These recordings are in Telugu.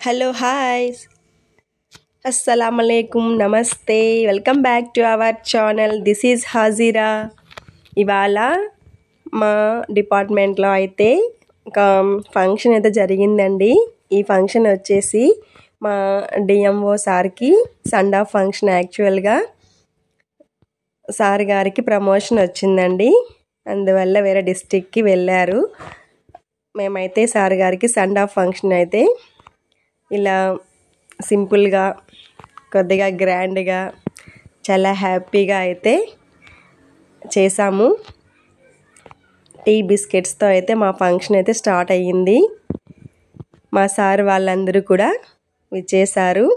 హలో హాయ్ అస్సలాముఅలైకుం నమస్తే welcome back to our channel. This is Hajira. ఇవాళ మా డిపార్ట్మెంట్లో అయితే ఒక ఫంక్షన్ అయితే జరిగిందండి. ఈ ఫంక్షన్ వచ్చేసి మా డిఎంఓ సార్కి సండ్ ఆఫ్ ఫంక్షన్. యాక్చువల్గా సార్ గారికి ప్రమోషన్ వచ్చిందండి, అందువల్ల వేరే డిస్టిక్కి వెళ్ళారు. మేమైతే సార్ గారికి సండ్ ఆఫ్ ఫంక్షన్ అయితే ఇలా సింపుల్గా కొద్దిగా గ్రాండ్గా చాలా హ్యాపీగా అయితే చేసాము. టీ బిస్కెట్స్తో అయితే మా ఫంక్షన్ అయితే స్టార్ట్ అయ్యింది. మా సార్ వాళ్ళందరూ కూడా విచ్చేశారు.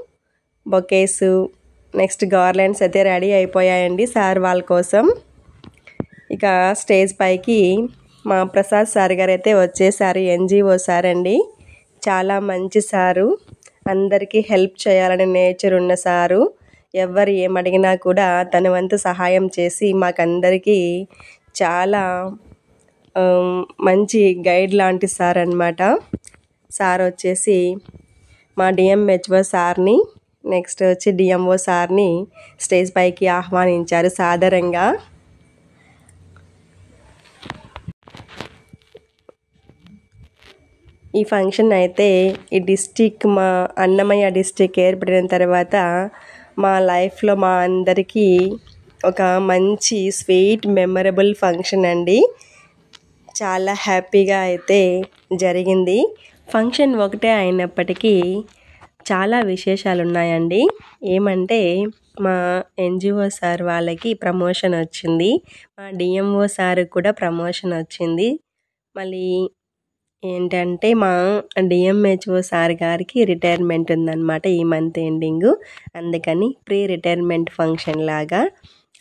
బొకేసు నెక్స్ట్ గార్లెండ్స్ అయితే రెడీ అయిపోయాయండి సార్ వాళ్ళ కోసం. ఇక స్టేజ్ పైకి మా ప్రసాద్ సార్ గారు అయితే వచ్చేసారు. ఎన్జిఓ సార్ అండి, చాలా మంచి సారు, అందరికీ హెల్ప్ చేయాలనే నేచర్ ఉన్న సారు. ఎవరు ఏమడిగినా కూడా తన వంతు సహాయం చేసి మాకందరికీ చాలా మంచి గైడ్ లాంటి సార్ అన్నమాట. సార్ వచ్చేసి మా డిఎంహెచ్ఓ సార్ని, నెక్స్ట్ వచ్చి డిఎంఓ సార్ని స్టేజ్ పైకి ఆహ్వానించారు సాదరంగా. ఈ ఫంక్షన్ అయితే ఈ డిస్టిక్ మా అన్నమయ్య డిస్టిక్ ఏర్పడిన తర్వాత మా లైఫ్లో మా అందరికీ ఒక మంచి స్వీట్ మెమరబుల్ ఫంక్షన్ అండి. చాలా హ్యాపీగా అయితే జరిగింది. ఫంక్షన్ ఒకటే అయినప్పటికీ చాలా విశేషాలు ఉన్నాయండి. ఏమంటే మా ఎన్జిఓ సార్ వాళ్ళకి ప్రమోషన్ వచ్చింది, మా డిఎంఓ సార్ కూడా ప్రమోషన్ వచ్చింది. మళ్ళీ ఏంటంటే మా డిఎంహెచ్ఓ సార్ గారికి రిటైర్మెంట్ ఉందన్నమాట ఈ మంత్ ఎండింగు. అందుకని ప్రీ రిటైర్మెంట్ ఫంక్షన్ లాగా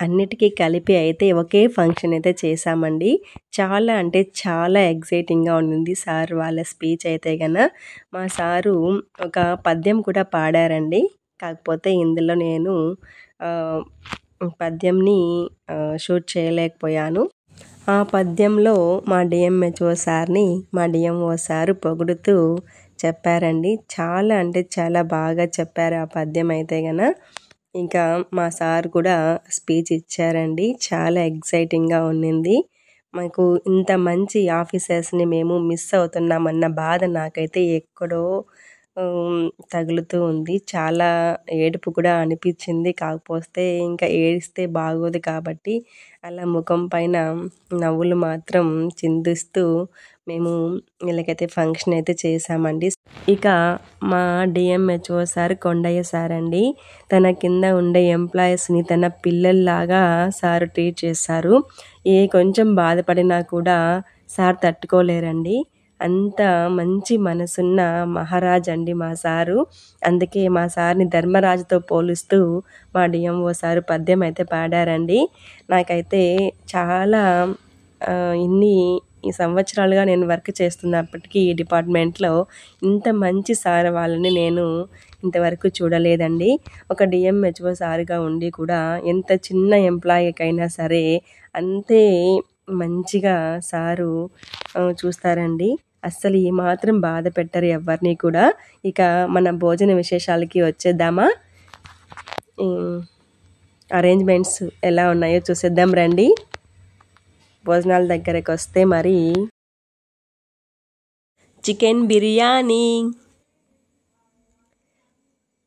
అన్నిటికీ కలిపి అయితే ఒకే ఫంక్షన్ అయితే చేశామండి. చాలా అంటే చాలా ఎగ్జైటింగ్గా ఉంది సార్ వాళ్ళ స్పీచ్ అయితే కన్నా. మా సారు ఒక పద్యం కూడా పాడారండి, కాకపోతే ఇందులో నేను పద్యంని షూట్ చేయలేకపోయాను. ఆ పద్యంలో మా డిఎంహెచ్ఓ సార్ని మా డిఎంఓ సారు పొగుడుతూ చెప్పారండి. చాలా అంటే చాలా బాగా చెప్పారు ఆ పద్యం అయితే గన. ఇంకా మా సార్ కూడా స్పీచ్ ఇచ్చారండి. చాలా ఎగ్జైటింగ్గా ఉన్నింది. మాకు ఇంత మంచి ఆఫీసర్స్ని మేము మిస్ అవుతున్నామన్న బాధ నాకైతే ఎక్కడో తగులుతూ ఉంది. చాలా ఏడుపు కూడా అనిపించింది, కాకపోతే ఇంకా ఏడిస్తే బాగోదు కాబట్టి అలా ముఖం పైన నవ్వులు మాత్రం చిందిస్తూ మేము వీళ్ళకైతే ఫంక్షన్ అయితే చేసామండి. ఇక మా డిఎంహెచ్ఓ సార్ కొండయ్య సార్ అండి, తన కింద ఉండే ఎంప్లాయీస్ని తన పిల్లల్లాగా సార్ ట్రీట్ చేస్తారు. కొంచెం బాధపడినా కూడా సార్ తట్టుకోలేరండి. అంత మంచి మనసున్న మహారాజ్ అండి మా సారు. అందుకే మా సార్ని ధర్మరాజుతో పోలుస్తూ మా డిఎంఓ సారు పద్యం అయితే పాడారండి. నాకైతే చాలా ఈ సంవత్సరాలుగా నేను వర్క్ చేస్తున్నప్పటికీ ఈ డిపార్ట్మెంట్లో ఇంత మంచి సార్ వాళ్ళని నేను ఇంతవరకు చూడలేదండి. ఒక డిఎంహెచ్ఓ సార్గా ఉండి కూడా ఎంత చిన్న ఎంప్లాయీకైనా సరే అంతే మంచిగా సారు చూస్తారండి. అస్సలు ఏమాత్రం బాధ పెట్టరు ఎవరిని కూడా. ఇక మన భోజన విశేషాలకి వచ్చేద్దామా? అరేంజ్మెంట్స్ ఎలా ఉన్నాయో చూసేద్దాం రండి. భోజనాల దగ్గరకు వస్తే మరి chicken biryani,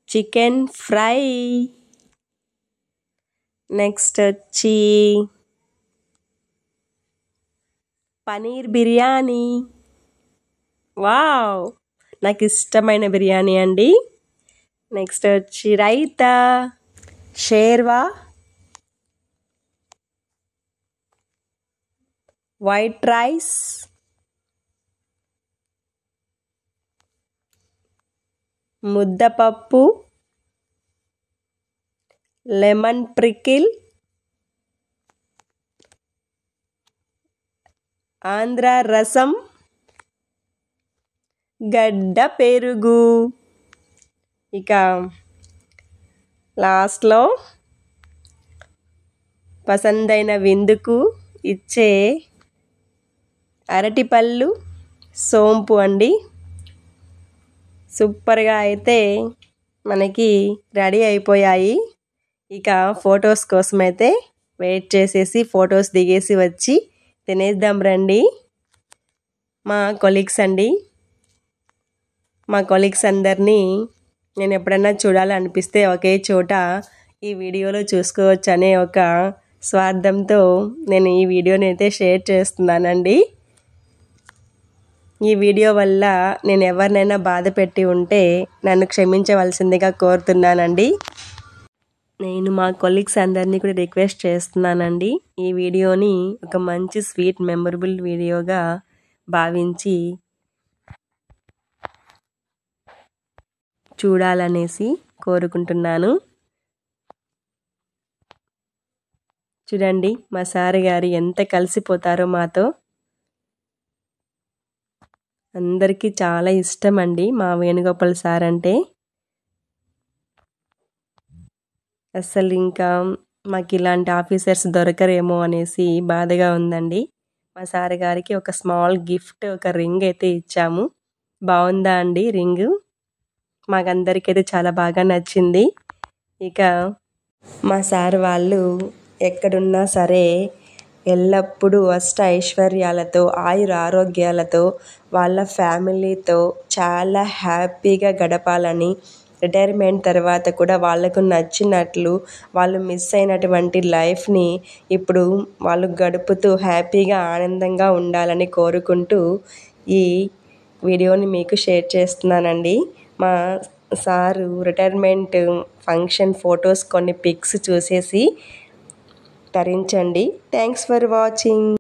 chicken fry, next వచ్చి పనీర్ బిర్యానీ. వావ్, నాకు ఇష్టమైన బిర్యానీ అండి. నెక్స్ట్ వచ్చి రైతా, షేర్వా, వైట్ రైస్, ముద్దపప్పు, లెమన్ ప్రికిల్, ఆంధ్ర రసం, గడ్డ పెరుగు. ఇక లాస్ట్లో పసందైన విందుకు ఇచ్చే అరటిపళ్ళు, సోంపు అండి. సూపర్గా అయితే మనకి రెడీ అయిపోయాయి. ఇక ఫొటోస్ కోసం అయితే వెయిట్ చేసేసి ఫొటోస్ దిగేసి వచ్చి తినేద్దాం రండి. మా కొలీగ్స్ అండి, మా కొలీగ్స్ అందరినీ నేను ఎప్పుడన్నా చూడాలనిపిస్తే ఒకే చోట ఈ వీడియోలో చూసుకోవచ్చు అనే ఒక స్వార్థంతో నేను ఈ వీడియోని అయితే షేర్ చేస్తున్నానండి. ఈ వీడియో వల్ల నేను ఎవరినైనా బాధ పెట్టి ఉంటే నన్ను క్షమించవలసిందిగా కోరుతున్నానండి. నేను మా కొలీగ్స్ అందరినీ కూడా రిక్వెస్ట్ చేస్తున్నానండి, ఈ వీడియోని ఒక మంచి స్వీట్ మెమరబుల్ వీడియోగా భావించి చూడాలనేసి కోరుకుంటున్నాను. చూడండి మా సార్ గారు ఎంత కలిసిపోతారో మాతో. అందరికీ చాలా ఇష్టం అండి మా వేణుగోపాల్ సార్ అంటే. అసలు ఇంకా మాకు ఇలాంటి ఆఫీసర్స్ దొరకరేమో అనేసి బాధగా ఉందండి. మా సార్ గారికి ఒక స్మాల్ గిఫ్ట్, ఒక రింగ్ అయితే ఇచ్చాము. బాగుందా అండి రింగు? మాకందరికైతే చాలా బాగా నచ్చింది. ఇక మా సార్ వాళ్ళు ఎక్కడున్నా సరే ఎల్లప్పుడూ అష్ట ఐశ్వర్యాలతో ఆయుర ఆరోగ్యాలతో వాళ్ళ ఫ్యామిలీతో చాలా హ్యాపీగా గడపాలని, రిటైర్మెంట్ తర్వాత కూడా వాళ్ళకు నచ్చినట్లు వాళ్ళు మిస్ అయినటువంటి లైఫ్ని ఇప్పుడు వాళ్ళు గడుపుతూ హ్యాపీగా ఆనందంగా ఉండాలని కోరుకుంటూ ఈ వీడియోని మీకు షేర్ చేస్తున్నానండి. మా సారు రిటైర్మెంట్ ఫంక్షన్ ఫొటోస్ కొన్ని పిక్స్ చూసేసి తరించండి. Thanks for watching.